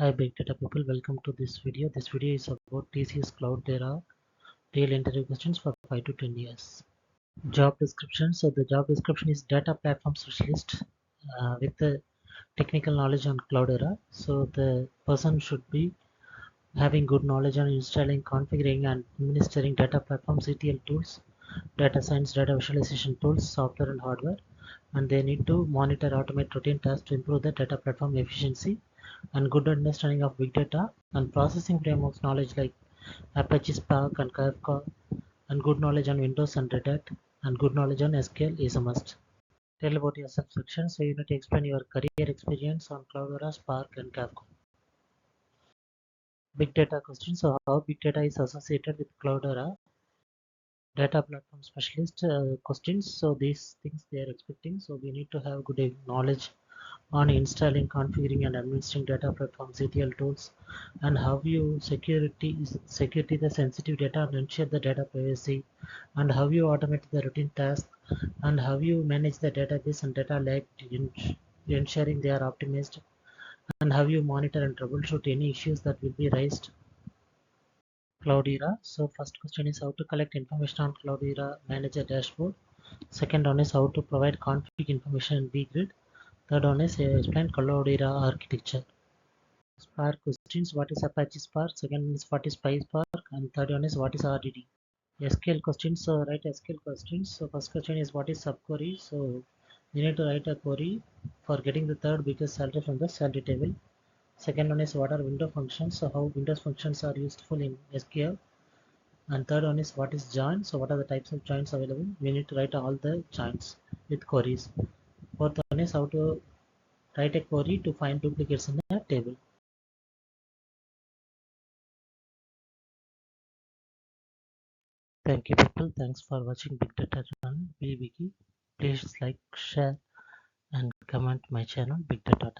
Hi big data people, welcome to this video. This video is about TCS Cloudera real interview questions for 5 to 10 years. Job description. So the job description is data platform specialist with the technical knowledge on Cloudera. So the person should be having good knowledge on installing, configuring and administering data platforms, ETL tools, data science, data visualization tools, software and hardware. And they need to monitor, automate routine tasks to improve the data platform efficiency and good understanding of big data and processing frameworks knowledge like Apache Spark and Kafka and good knowledge on Windows and Red Hat and good knowledge on SQL is a must. Tell about yourself section. So you need to explain your career experience on Cloudera, Spark and Kafka. Big data question. So how big data is associated with Cloudera? Data platform specialist questions. So these things they are expecting. So we need to have good knowledge on installing, configuring and administering data platforms, ETL tools, and how you security the sensitive data and ensure the data privacy, and how you automate the routine tasks, and how you manage the database and data lake, ensuring they are optimized, and how you monitor and troubleshoot any issues that will be raised. Cloudera. So first question is how to collect information on Cloudera manager dashboard. Second one is how to provide config information in bgrid. Third one is explain Cloudera architecture. Spark questions, what is Apache Spark? Second one is what is PySpark? And third one is what is RDD? SQL questions, so write SQL questions. So first question is what is subquery? So you need to write a query for getting the third biggest salary from the salary table. Second one is what are window functions? So how Windows functions are useful in SQL. And third one is what is join? So what are the types of joins available? We need to write all the joins with queries. Fourth one is how to write a query to find duplicates in a table. Thank you people. Thanks for watching Big Data channel. Be Biggie. Please like, share and comment my channel Big Data.